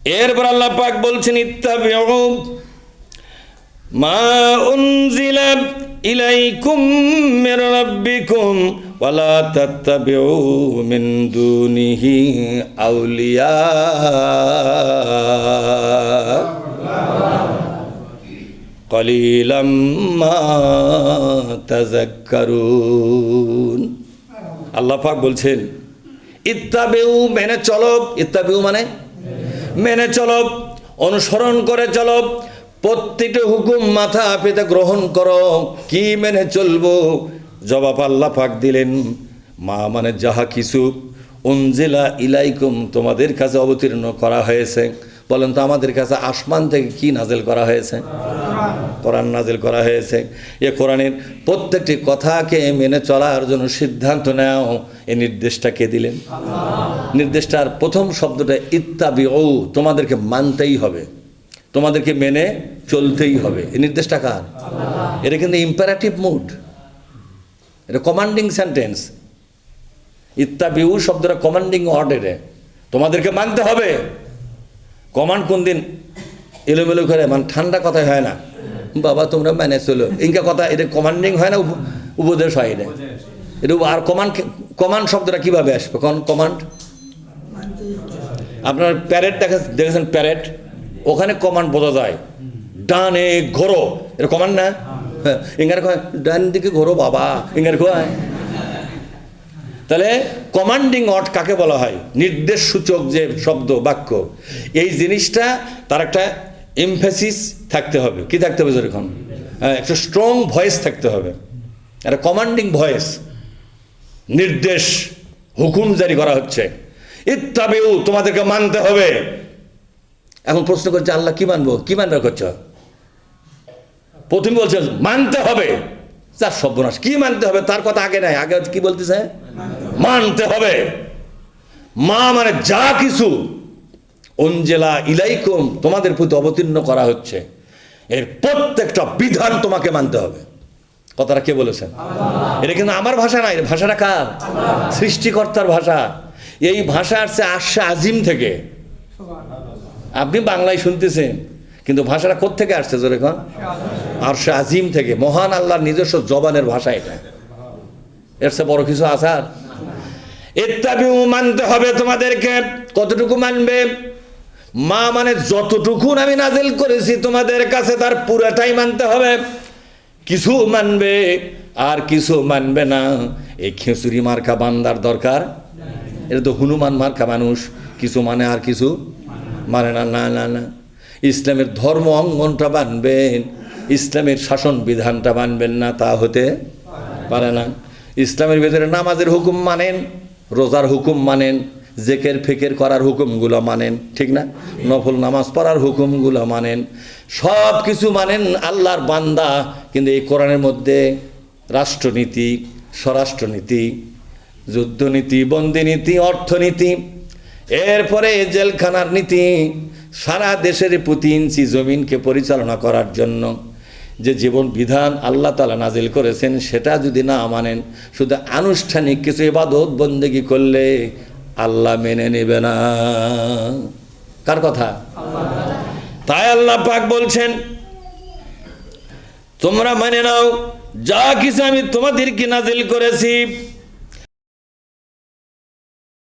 এরপর আল্লাহ পাক বলছেন ইত্তাবিউ মা উনজিলা ইলাইকুম মির রাব্বিকুম ওয়ালা তাত্তাবিউ মিন দুনিহি আউলিয়া কলিলাম মা তাযাক্কারুন। আল্লাহ পাক বলছেন ইত্তাবিউ মেনে চলো, ইত্তাবিউ মানে মেনে চলো, অনুসরণ করে চলো, প্রত্যেকটা হুকুম মাথা পেতে গ্রহণ করো। কি মেনে চলবো? জবাব আল্লাহ পাক দিলেন মা মানে যাহা কিছু উনজিলা ইলাইকুম তোমাদের কাছে অবতীর্ণ করা হয়েছে। বলেন তো আমাদের কাছে আসমান থেকে কি নাজিল করা হয়েছে? কোরআন নাজিল করা হয়েছে। এ কোরআনের প্রত্যেকটি কথাকে মেনে চলার জন্য সিদ্ধান্ত নেও, এই নির্দেশটা কে দিলেন? নির্দেশটার প্রথম শব্দটা ইত্তাবিউ, তোমাদেরকে মানতেই হবে, তোমাদেরকে মেনে চলতেই হবে। এই নির্দেশটা কার? এটা কিন্তু ইম্পারেটিভ মুড, এটা কমান্ডিং সেন্টেন্স। ইত্তাবিউ শব্দটা কমান্ডিং অর্ডারে, তোমাদেরকে মানতে হবে। কমান্ড কোন দিন এলোমেলো করে মানে ঠান্ডা কথাই হয় না, বাবা তোমরা মেনে চলো, ইনকা কথা। এটা কমান্ডিং হয় না, উপদেশ হয়। এটা এটা আর কমান্ড শব্দটা কিভাবে আসবে? কমান্ড আপনার প্যারেড দেখেছেন, প্যারেড, ওখানে কমান্ড বোঝা যায়, ডানে ঘোরো, এটা কমান্ড না? হ্যাঁ, ইঙ্গার কয় ডান দিকে ঘোরো বাবা, ইঙ্গার কয়। তাহলে কমান্ডিং ওয়ার্ড কাকে বলা হয়? নির্দেশ সূচক যে শব্দ বাক্য, এই জিনিসটা তার একটা এমফেসিস থাকতে হবে। কি থাকতে হবে? যেরকম একটা স্ট্রং ভয়েস থাকতে হবে, একটা কমান্ডিং ভয়েস। নির্দেশ, হুকুম জারি করা হচ্ছে, ইত্তাবিউ তোমাদেরকে মানতে হবে। এখন প্রশ্ন করছে আল্লাহ কি মানবো? কি মানবে করছ? প্রথমে বলছে মানতে হবে। তার সর্বনাশ, কি মানতে হবে? তার কথা আগে নাই, আগে কি বলতেছে? মানতে হবে। মা মানে যা কিছু উনজিলা ইলাইকুম তোমাদের প্রতি অবতীর্ণ করা হচ্ছে, এর প্রত্যেকটা বিধান তোমাকে মানতে হবে। কথাটা কে বলেছেন? এটা কিন্তু আমার ভাষা নাই, ভাষাটা কার? সৃষ্টিকর্তার ভাষা। এই ভাষা আসছে আরশে আজিম থেকে। আপনি বাংলায় শুনতেছেন, কিন্তু ভাষাটা কোত্থেকে আসছে? জোরে কোন? আরশে আজিম থেকে, মহান আল্লাহর নিজস্ব জবানের ভাষা এটা। এর চেয়ে বড় কিছু আসার? ইত্তাবিউ মানতে হবে তোমাদেরকে। কতটুকু মানবে? মা মানে যতটুকু আমি নাজিল করেছি তোমাদের কাছে তার পুরাটাই মানতে হবে। কিছু মানবে আর কিছু মানবে না। এই খিচুড়ি মার্কা বান্দার দরকার। এটা তো হনুমান মার্কা মানুষ, কিছু মানে আর কিছু মানে না। না না না, ইসলামের ধর্ম অঙ্গনটা মানবেন, ইসলামের শাসন বিধানটা মানবেন না, তা হতে পারে না। ইসলামের ভিতরে নামাজের হুকুম মানেন, রোজার হুকুম মানেন, জেকের ফেকের করার হুকুমগুলো মানেন, ঠিক না? নফল নামাজ পড়ার হুকুমগুলো মানেন, সব কিছু মানেন আল্লাহর বান্দা। কিন্তু এই কোরআনের মধ্যে রাষ্ট্রনীতি, স্বরাষ্ট্রনীতি, যুদ্ধনীতি, বন্দিনীতি, অর্থনীতি, এরপরে জেলখানার নীতি, সারা দেশের প্রতি ইঞ্চি জমিনকে পরিচালনা করার জন্য যে জীবন বিধান আল্লাহ তাআলা নাজিল করেছেন, সেটা যদি না মানেন, শুধু আনুষ্ঠানিক কিছু ইবাদত বন্দেগী করলে আল্লাহ মেনে নেবে না। কার কথা? তাই আল্লাহ পাক বলছেন তোমরা মানে নাও যা কিছু আমি তোমাদেরকে নাজিল করেছি।